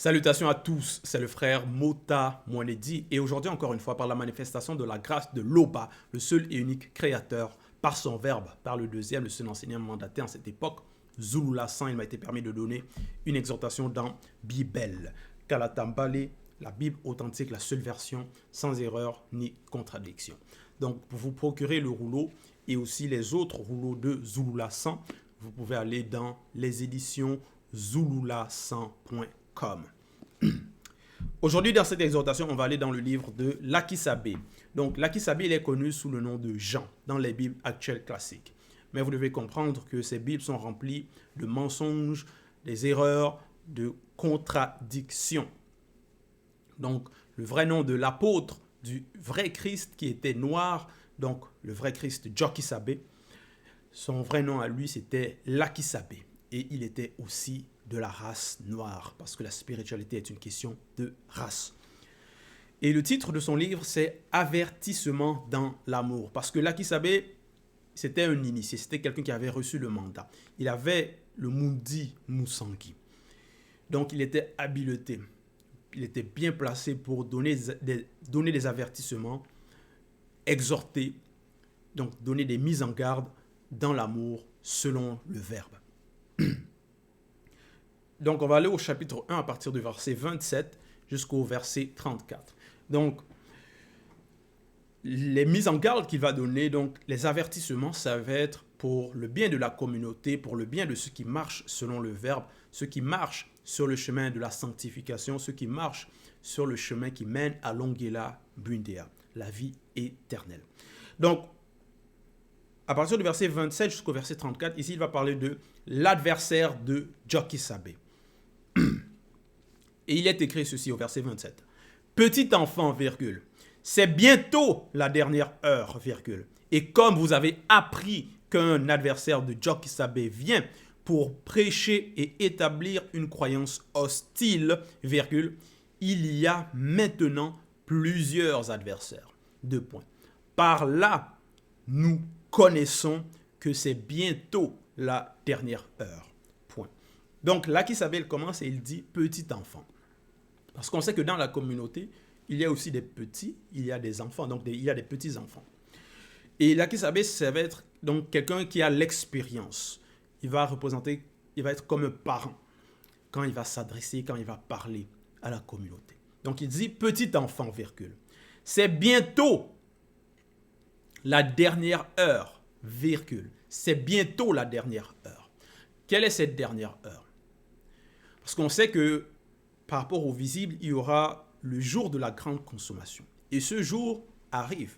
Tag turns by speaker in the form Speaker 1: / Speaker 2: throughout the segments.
Speaker 1: Salutations à tous, c'est le frère Mota Mouanedi et aujourd'hui encore une fois par la manifestation de la grâce de l'Oba, le seul et unique créateur, par son verbe, par le deuxième, le seul enseignant mandaté en cette époque, Zulula 100, il m'a été permis de donner une exhortation dans Bible, Kalatambale, la Bible authentique, la seule version, sans erreur ni contradiction. Donc pour vous procurer le rouleau et aussi les autres rouleaux de Zulula 100, vous pouvez aller dans les éditions zulula100.com. Aujourd'hui, dans cette exhortation, on va aller dans le livre de Lakisabé. Donc, Lakisabé, il est connu sous le nom de Jean dans les Bibles actuelles classiques. Mais vous devez comprendre que ces Bibles sont remplies de mensonges, des erreurs, de contradictions. Donc, le vrai nom de l'apôtre, du vrai Christ qui était noir, donc le vrai Christ Jokisabé, son vrai nom à lui, c'était Lakisabé. Et il était aussi de la race noire, parce que la spiritualité est une question de race. Et le titre de son livre, c'est « Avertissement dans l'amour ». Parce que Lakisabé, c'était un initié, c'était quelqu'un qui avait reçu le mandat. Il avait le Mundi Musangi. Donc, il était habilité. Il était bien placé pour donner des avertissements, exhorter, donc donner des mises en garde dans l'amour selon le verbe. Donc, on va aller au chapitre 1 à partir du verset 27 jusqu'au verset 34. Donc, les mises en garde qu'il va donner, donc les avertissements, ça va être pour le bien de la communauté, pour le bien de ceux qui marchent selon le verbe, ceux qui marchent sur le chemin de la sanctification, ceux qui marchent sur le chemin qui mène à l'Ongela Bundea, la vie éternelle. Donc, à partir du verset 27 jusqu'au verset 34, ici, il va parler de l'adversaire de Jokisabé. Et il est écrit ceci au verset 27. « Petit enfant, virgule, c'est bientôt la dernière heure, virgule. Et comme vous avez appris qu'un adversaire de Jokisabé vient pour prêcher et établir une croyance hostile, virgule, il y a maintenant plusieurs adversaires. Deux points. Par là, nous connaissons que c'est bientôt la dernière heure. Point. Donc, Lakisabé, il commence et il dit petit enfant. Parce qu'on sait que dans la communauté, il y a aussi des petits, il y a des enfants, donc il y a des petits-enfants. Et Lakisabé, ça va être donc quelqu'un qui a l'expérience. Il va être comme un parent quand il va s'adresser, quand il va parler à la communauté. Donc il dit petit enfant, virgule. C'est bientôt la dernière heure, virgule. C'est bientôt la dernière heure. Quelle est cette dernière heure? Parce qu'on sait que par rapport au visible, il y aura le jour de la grande consommation. Et ce jour arrive.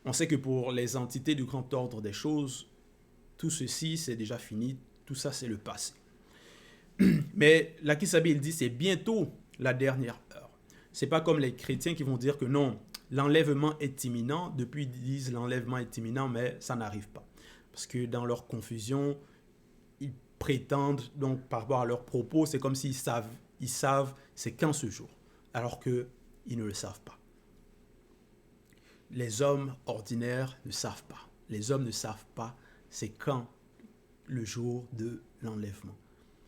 Speaker 1: On sait que pour les entités du grand ordre des choses, tout ceci, c'est déjà fini. Tout ça, c'est le passé. Mais Lakisabé, il dit, c'est bientôt la dernière heure. C'est pas comme les chrétiens qui vont dire que non, l'enlèvement est imminent. Depuis, ils disent l'enlèvement est imminent, mais ça n'arrive pas. Parce que dans leur confusion, ils prétendent, donc par rapport à leurs propos, c'est comme s'ils savent c'est quand ce jour, alors qu'ils ne le savent pas. Les hommes ordinaires ne savent pas. Les hommes ne savent pas c'est quand le jour de l'enlèvement.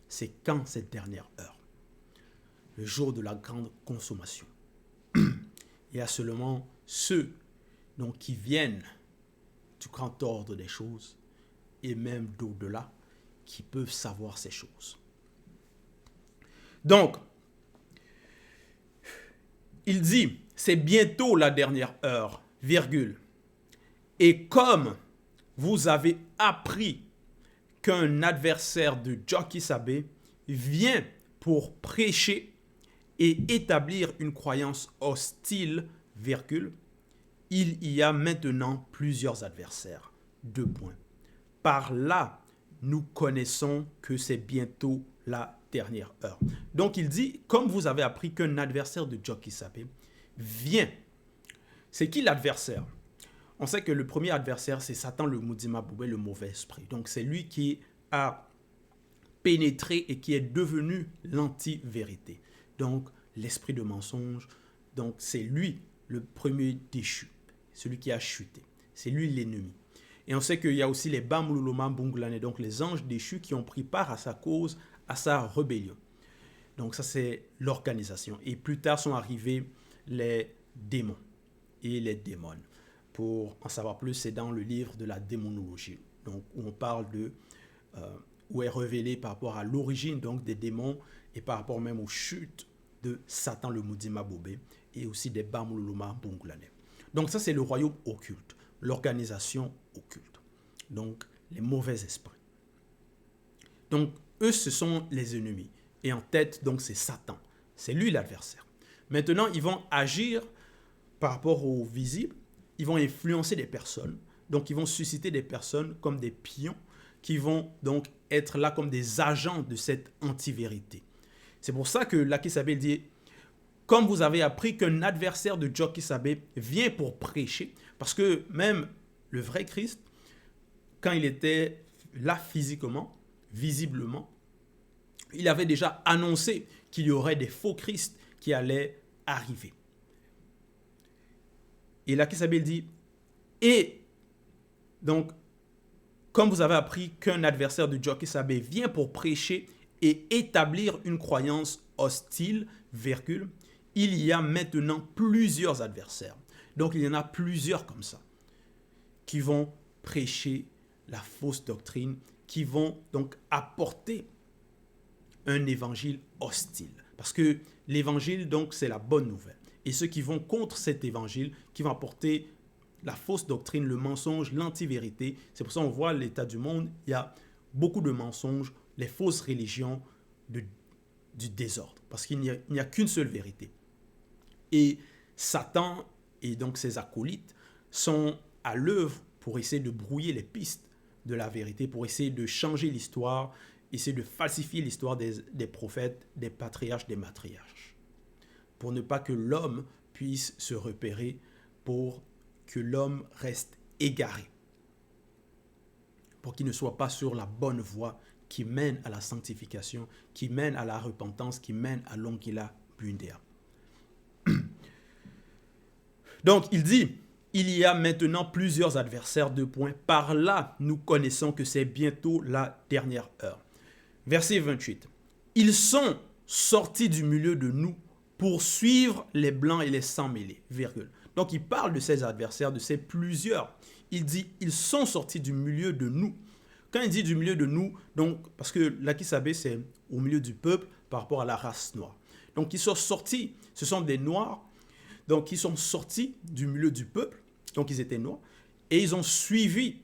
Speaker 1: C'est quand cette dernière heure. Le jour de la grande consommation. Il y a seulement ceux donc, qui viennent du grand ordre des choses et même d'au-delà qui peuvent savoir ces choses. Donc, il dit, c'est bientôt la dernière heure, virgule. Et comme vous avez appris qu'un adversaire de Jokisabé vient pour prêcher et établir une croyance hostile, virgule, il y a maintenant plusieurs adversaires. Deux points. Par là, nous connaissons que c'est bientôt la dernière heure. Donc il dit, comme vous avez appris qu'un adversaire de Jokisabé vient. C'est qui l'adversaire? On sait que le premier adversaire, c'est Satan le Mudima Boubé, le mauvais esprit. Donc c'est lui qui a pénétré et qui est devenu l'anti-vérité. Donc l'esprit de mensonge. Donc c'est lui le premier déchu, celui qui a chuté. C'est lui l'ennemi. Et on sait qu'il y a aussi les Bamululoma Bungulane, donc les anges déchus qui ont pris part à sa cause, à sa rébellion. Donc ça, c'est l'organisation. Et plus tard sont arrivés les démons et les démons. Pour en savoir plus, c'est dans le livre de la démonologie, donc où on parle où est révélé par rapport à l'origine donc des démons et par rapport même aux chutes de Satan le maudit Mabobé et aussi des Bamuluma Bunglane. Donc ça, c'est le royaume occulte, l'organisation occulte. Donc les mauvais esprits. Donc eux, ce sont les ennemis. Et en tête, donc c'est Satan. C'est lui l'adversaire. Maintenant, ils vont agir par rapport au visible. Ils vont influencer des personnes. Donc, ils vont susciter des personnes comme des pions qui vont donc être là comme des agents de cette anti-vérité. C'est pour ça que Lucky Sabé dit, comme vous avez appris qu'un adversaire de Jockey Sabé vient pour prêcher, parce que même le vrai Christ, quand il était là physiquement, visiblement, il avait déjà annoncé qu'il y aurait des faux Christ qui allaient arriver. Et là, Kisabel dit, et donc, comme vous avez appris qu'un adversaire de Jockey Sabé vient pour prêcher et établir une croyance hostile, virgule, il y a maintenant plusieurs adversaires. Donc, il y en a plusieurs comme ça, qui vont prêcher la fausse doctrine, qui vont donc apporter un évangile hostile. Parce que l'évangile, donc, c'est la bonne nouvelle. Et ceux qui vont contre cet évangile, qui vont apporter la fausse doctrine, le mensonge, l'anti-vérité, c'est pour ça qu'on voit l'état du monde, il y a beaucoup de mensonges, les fausses religions du désordre. Parce qu'il n'y a qu'une seule vérité. Et Satan et donc ses acolytes sont à l'œuvre pour essayer de brouiller les pistes de la vérité, pour essayer de changer l'histoire, essayer de falsifier l'histoire des prophètes, des patriarches, des matriarches, pour ne pas que l'homme puisse se repérer, pour que l'homme reste égaré, pour qu'il ne soit pas sur la bonne voie qui mène à la sanctification, qui mène à la repentance, qui mène à l'Ongila Bundea. Donc, il dit, il y a maintenant plusieurs adversaires, Par là, nous connaissons que c'est bientôt la dernière heure. Verset 28. Ils sont sortis du milieu de nous pour suivre les blancs et les sans mêlés, virgule. Donc, il parle de ces adversaires, de ces plusieurs. Il dit, ils sont sortis du milieu de nous. Quand il dit du milieu de nous, donc, parce que l'Aki Sabé, c'est au milieu du peuple par rapport à la race noire. Donc, ils sont sortis, ce sont des noirs, donc ils sont sortis du milieu du peuple, donc ils étaient noirs, et ils ont suivi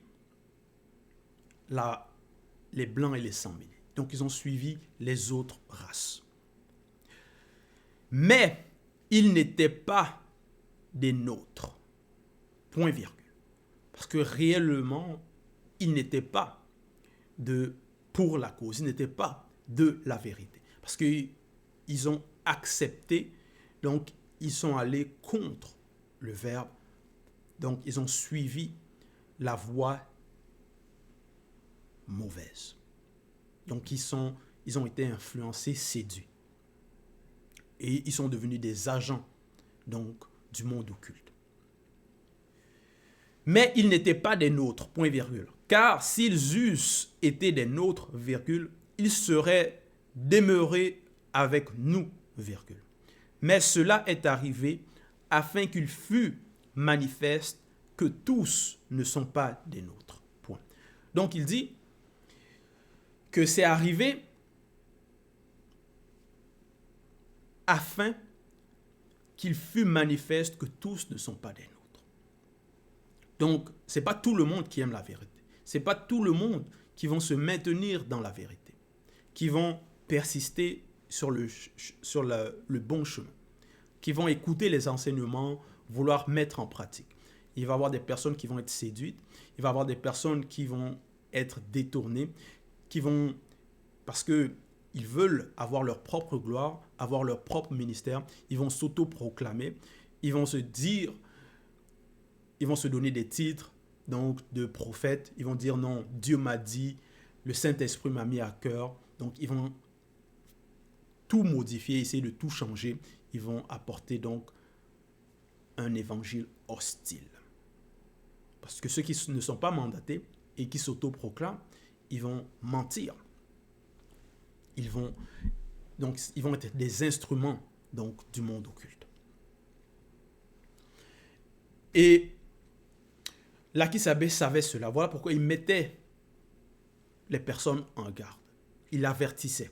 Speaker 1: les blancs et les sans mêlés. Donc, ils ont suivi les autres races. Mais, ils n'étaient pas des nôtres. Point virgule. Parce que réellement, ils n'étaient pas pour la cause. Ils n'étaient pas de la vérité. Parce qu'ils ont accepté, donc ils sont allés contre le Verbe. Donc, ils ont suivi la voie mauvaise. Donc, ils ont été influencés, séduits. Et ils sont devenus des agents, donc, du monde occulte. Mais ils n'étaient pas des nôtres, point virgule. Car s'ils eussent été des nôtres, virgule, ils seraient demeurés avec nous, virgule. Mais cela est arrivé afin qu'il fût manifeste que tous ne sont pas des nôtres, point. Donc il dit que c'est arrivé afin qu'il fût manifeste que tous ne sont pas des nôtres. Donc, ce n'est pas tout le monde qui aime la vérité. Ce n'est pas tout le monde qui vont se maintenir dans la vérité, qui vont persister sur le bon chemin, qui vont écouter les enseignements, vouloir mettre en pratique. Il va y avoir des personnes qui vont être séduites, il va y avoir des personnes qui vont être détournées, parce qu'ils veulent avoir leur propre gloire, avoir leur propre ministère, ils vont s'auto-proclamer, ils vont se dire, ils vont se donner des titres donc de prophètes, ils vont dire non, Dieu m'a dit, le Saint-Esprit m'a mis à cœur, donc ils vont tout modifier, essayer de tout changer, ils vont apporter donc un évangile hostile. Parce que ceux qui ne sont pas mandatés et qui s'auto-proclament, ils vont mentir. Ils vont Donc, ils vont être des instruments donc, du monde occulte. Et Lakisabé savait cela. Voilà pourquoi il mettait les personnes en garde. Il avertissait.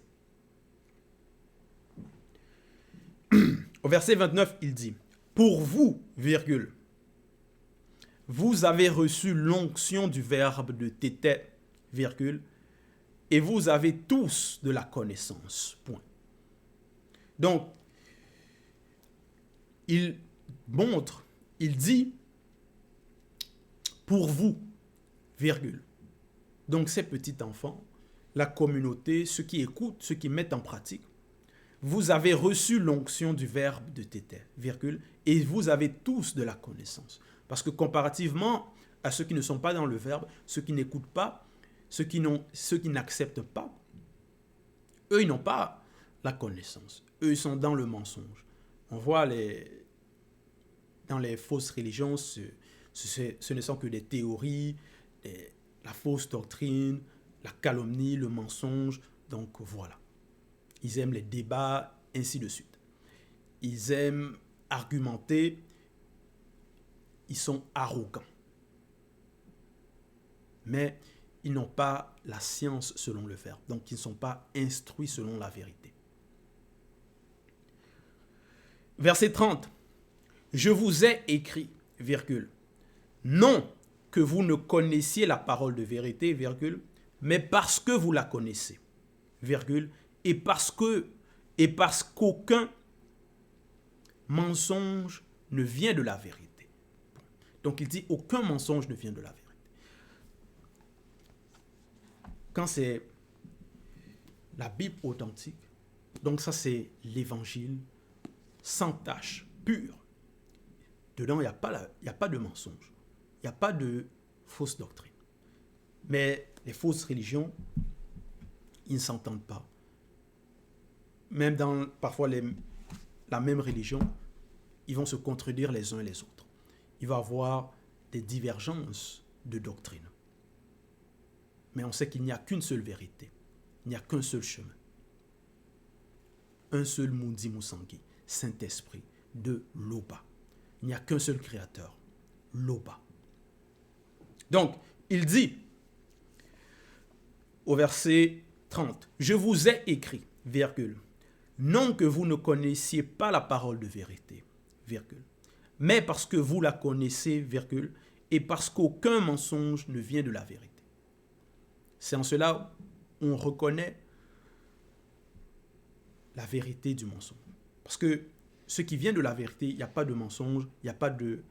Speaker 1: Au verset 29, il dit, « Pour vous, virgule, vous avez reçu l'onction du verbe de tété, virgule, et vous avez tous de la connaissance. » Point. Donc, il montre, il dit, « Pour vous, virgule. » Donc, ces petits enfants, la communauté, ceux qui écoutent, ceux qui mettent en pratique, vous avez reçu l'onction du verbe de tété, virgule, et vous avez tous de la connaissance. Parce que comparativement à ceux qui ne sont pas dans le verbe, ceux qui n'écoutent pas, ceux qui n'acceptent pas, eux, ils n'ont pas la connaissance. Eux, ils sont dans le mensonge. On voit dans les fausses religions, ce ne sont que des théories, la fausse doctrine, la calomnie, le mensonge. Donc voilà. Ils aiment les débats, ainsi de suite. Ils aiment argumenter. Ils sont arrogants. Mais ils n'ont pas la science selon le verbe. Donc ils ne sont pas instruits selon la vérité. Verset 30. Je vous ai écrit, virgule, non que vous ne connaissiez la parole de vérité, virgule, mais parce que vous la connaissez, virgule, et parce qu'aucun mensonge ne vient de la vérité. Donc il dit aucun mensonge ne vient de la vérité. Quand c'est la Bible authentique, donc ça c'est l'évangile sans tache, pur. Dedans, il n'y a pas de mensonge. Il n'y a pas de fausse doctrine. Mais les fausses religions, ils ne s'entendent pas. Même dans parfois la même religion, ils vont se contredire les uns les autres. Il va y avoir des divergences de doctrine. Mais on sait qu'il n'y a qu'une seule vérité. Il n'y a qu'un seul chemin. Un seul Mundi Musangi, Saint-Esprit, de Loba. Il n'y a qu'un seul créateur, Loba. Donc, il dit, au verset 30, « Je vous ai écrit, virgule, non que vous ne connaissiez pas la parole de vérité, virgule, mais parce que vous la connaissez, virgule, et parce qu'aucun mensonge ne vient de la vérité. » C'est en cela on reconnaît la vérité du mensonge. Parce que ce qui vient de la vérité, il n'y a pas de mensonge, il n'y a pas de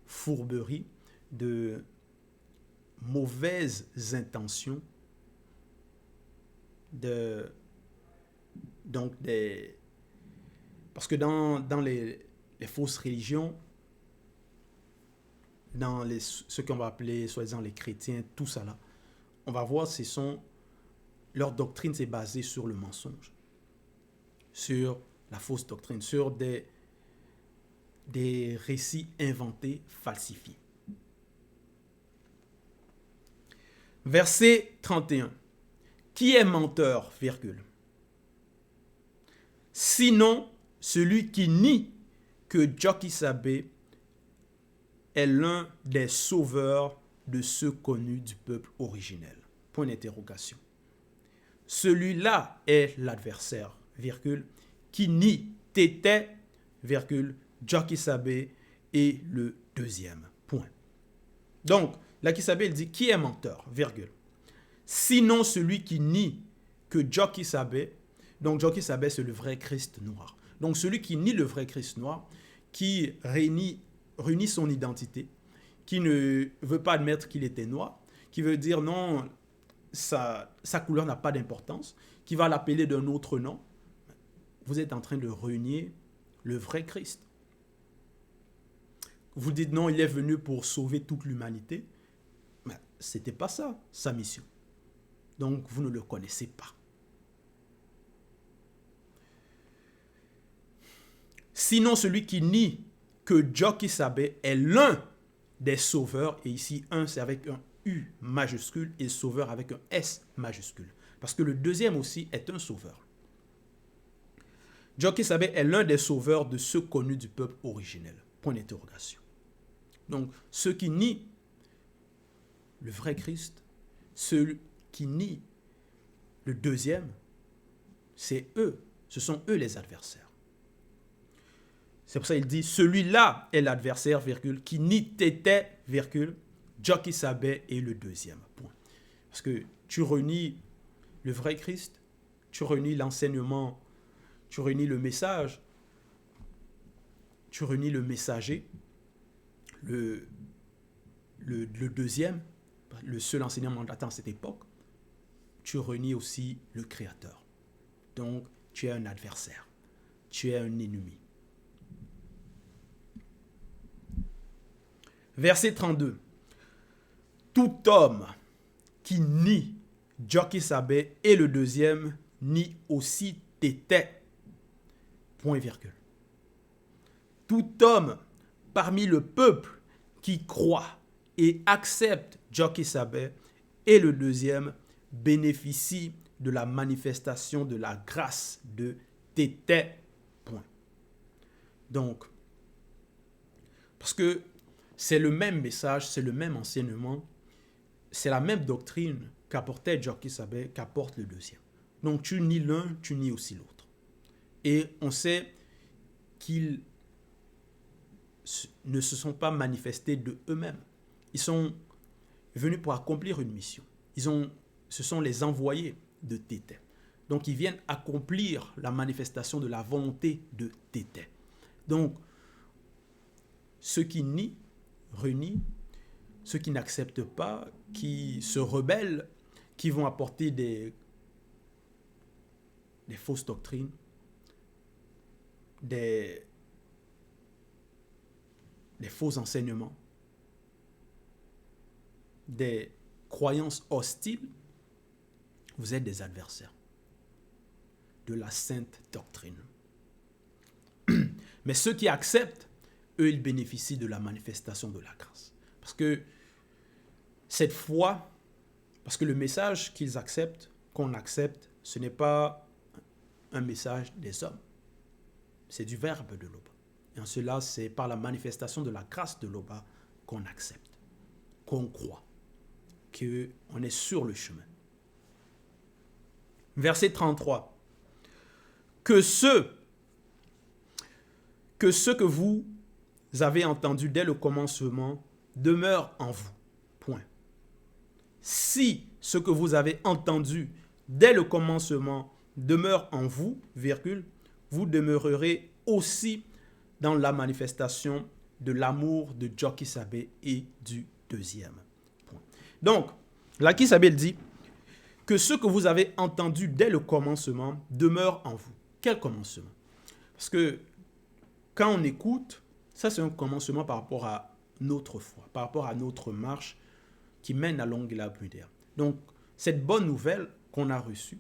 Speaker 1: fourberie, de mauvaises intentions, parce que dans les fausses religions, dans ce qu'on va appeler soi-disant les chrétiens, tout ça là, on va voir leur doctrine c'est basée sur le mensonge, sur la fausse doctrine, sur des récits inventés, falsifiés. Verset 31. Qui est menteur, virgule, sinon celui qui nie que Joki Sabé est l'un des sauveurs de ceux connus du peuple originel. Point d'interrogation. Celui-là est l'adversaire, virgule, qui nie Tété, virgule, Joki Sabé est le deuxième. Point. Donc, Joki Sabé, il dit qui est menteur, virgule. Sinon celui qui nie que Joki Sabé, donc Joki Sabé c'est le vrai Christ noir. Donc celui qui nie le vrai Christ noir, qui réunit son identité, qui ne veut pas admettre qu'il était noir, qui veut dire non, sa couleur n'a pas d'importance, qui va l'appeler d'un autre nom, vous êtes en train de renier le vrai Christ. Vous dites non, il est venu pour sauver toute l'humanité. Mais ce n'était pas ça, sa mission. Donc, vous ne le connaissez pas. Sinon, celui qui nie que Joki Sabé est l'un des sauveurs, et ici, un, c'est avec un U majuscule, et sauveur avec un S majuscule. Parce que le deuxième aussi est un sauveur. Jokisabe est l'un des sauveurs de ceux connus du peuple originel. Point d'interrogation. Donc, ceux qui nient le vrai Christ, ceux qui nient le deuxième, c'est eux, ce sont eux les adversaires. C'est pour ça qu'il dit, celui-là est l'adversaire, virgule, qui nie Tété, virgule, Jokisabe est le deuxième. Point. Parce que tu renies le vrai Christ, tu renies l'enseignement, tu renies le message, tu renies le messager, le deuxième, le seul enseignant mandatant à cette époque, tu renies aussi le Créateur. Donc, tu es un adversaire, tu es un ennemi. Verset 32. Tout homme qui nie Jokisabe et le deuxième nie aussi Tété. Point virgule. Tout homme parmi le peuple qui croit et accepte Jokisabe et le deuxième bénéficie de la manifestation de la grâce de Tété. Point. Donc, parce que c'est le même message, c'est le même enseignement, c'est la même doctrine qu'apportait Jokisabe, qu'apporte le deuxième. Donc tu nies l'un, tu nies aussi l'autre. Et on sait qu'ils ne se sont pas manifestés de eux-mêmes. Ils sont venus pour accomplir une mission. Ce sont les envoyés de Tété. Donc ils viennent accomplir la manifestation de la volonté de Tété. Donc ceux qui nient, renient, ceux qui n'acceptent pas, qui se rebellent, qui vont apporter des fausses doctrines, des faux enseignements, des croyances hostiles, vous êtes des adversaires de la sainte doctrine. Mais ceux qui acceptent, eux, ils bénéficient de la manifestation de la grâce. Parce que cette foi, parce que le message qu'ils acceptent, qu'on accepte, ce n'est pas un message des hommes. C'est du verbe de l'Oba. Et en cela, c'est par la manifestation de la grâce de l'Oba qu'on accepte, qu'on croit, qu'on est sur le chemin. Verset 33. Que ceux que vous avez entendus dès le commencement demeurent en vous. Point. Si ce que vous avez entendu dès le commencement demeure en vous, virgule, vous demeurerez aussi dans la manifestation de l'amour de Jokisabe et du deuxième. Point. Donc, là, Jokisabe dit que ce que vous avez entendu dès le commencement demeure en vous. Quel commencement? Parce que quand on écoute, ça c'est un commencement par rapport à notre foi, par rapport à notre marche qui mène à longue et la bruyère. Donc, cette bonne nouvelle qu'on a reçue,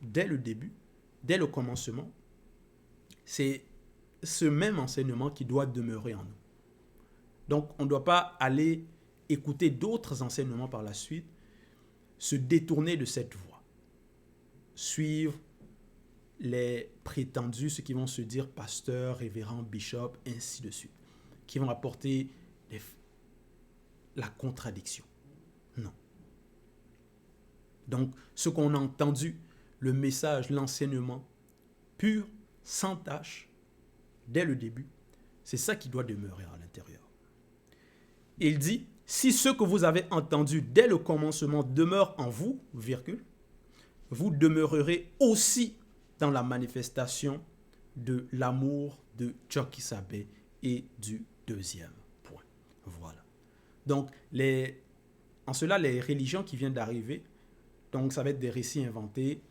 Speaker 1: dès le début, dès le commencement, c'est ce même enseignement qui doit demeurer en nous. Donc, on ne doit pas aller écouter d'autres enseignements par la suite, se détourner de cette voie, suivre les prétendus, ceux qui vont se dire pasteur, révérend, bishop, ainsi de suite, qui vont apporter la contradiction. Non. Donc, ce qu'on a entendu, le message, l'enseignement pur, sans tâche, dès le début, c'est ça qui doit demeurer à l'intérieur. Il dit, si ce que vous avez entendu dès le commencement demeure en vous, virgule, vous demeurerez aussi dans la manifestation de l'amour de Jokisabe et du deuxième. Point. Voilà. Donc, en cela, les religions qui viennent d'arriver, donc ça va être des récits inventés,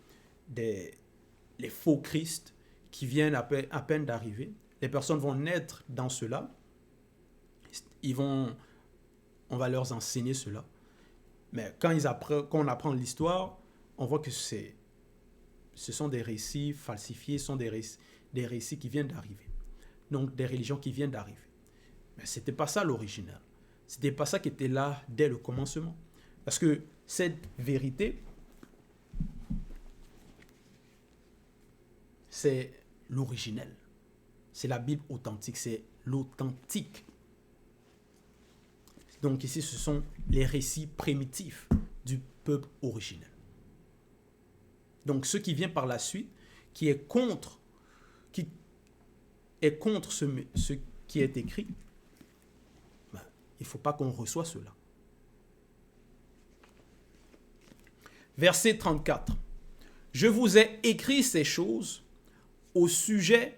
Speaker 1: les faux Christ qui viennent à peine d'arriver. Les personnes vont naître dans cela. On va leur enseigner cela. Mais quand on apprend l'histoire, on voit que ce sont des récits falsifiés, ce sont des récits qui viennent d'arriver. Donc des religions qui viennent d'arriver. Mais ce n'était pas ça l'original. Ce n'était pas ça qui était là dès le commencement. Parce que cette vérité, c'est l'originel. C'est la Bible authentique, c'est l'authentique. Donc ici, ce sont les récits primitifs du peuple originel. Donc ce qui vient par la suite, qui est contre ce qui est écrit, ben, il ne faut pas qu'on reçoive cela. Verset 34. Je vous ai écrit ces choses au sujet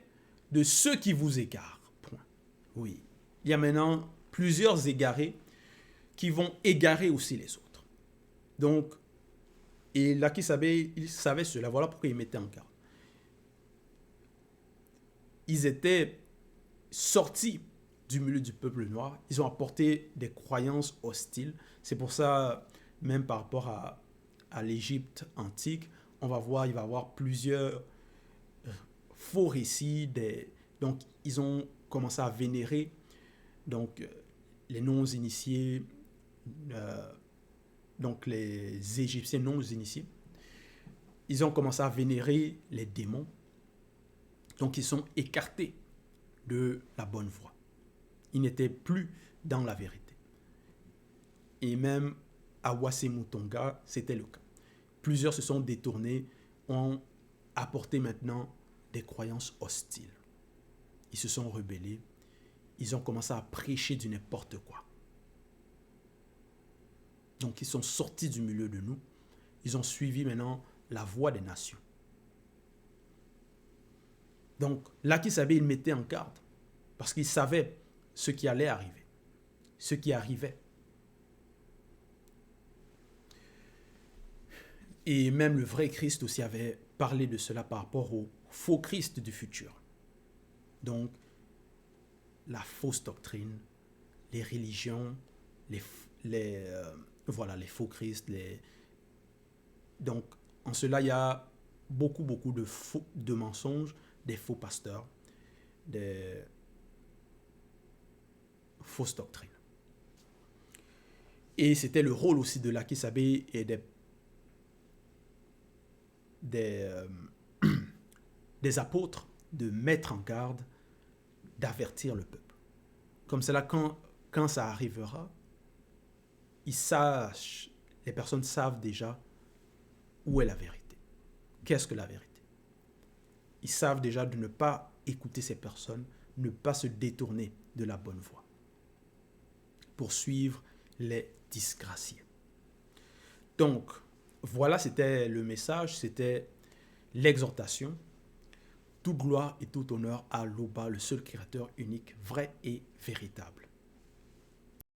Speaker 1: de ceux qui vous égarent. Point. Oui, il y a maintenant plusieurs égarés qui vont égarer aussi les autres. Donc, et là, il savait cela. Voilà pourquoi il mettait en garde. Ils étaient sortis du milieu du peuple noir. Ils ont apporté des croyances hostiles. C'est pour ça, même par rapport à l'Égypte antique, on va voir, il va y avoir plusieurs faux récits. Donc, ils ont commencé à vénérer donc, les non-initiés, donc les Égyptiens non-initiés. Ils ont commencé à vénérer les démons. Donc, ils sont écartés de la bonne voie. Ils n'étaient plus dans la vérité. Et même à Ouassemu Tonga, c'était le cas. Plusieurs se sont détournés, ont apporté maintenant des croyances hostiles. Ils se sont rebellés. Ils ont commencé à prêcher du n'importe quoi. Donc, ils sont sortis du milieu de nous. Ils ont suivi maintenant la voie des nations. Donc, là, qui savait, il mettait en garde. Parce qu'il savait ce qui allait arriver. Ce qui arrivait. Et même le vrai Christ aussi avait parlé de cela par rapport au faux Christ du futur. Donc, la fausse doctrine, les religions, les faux Christ. Donc, en cela, il y a beaucoup de mensonges, des faux pasteurs, des fausses doctrines. Et c'était le rôle aussi de l'Aki Sabé et des apôtres de mettre en garde, d'avertir le peuple. Comme cela, quand ça arrivera, les personnes savent déjà où est la vérité. Qu'est-ce que la vérité? Ils savent déjà de ne pas écouter ces personnes, ne pas se détourner de la bonne voie pour suivre les disgraciés. Donc, voilà, c'était le message, c'était l'exhortation. Toute gloire et tout honneur à l'Oba, le seul créateur unique, vrai et véritable.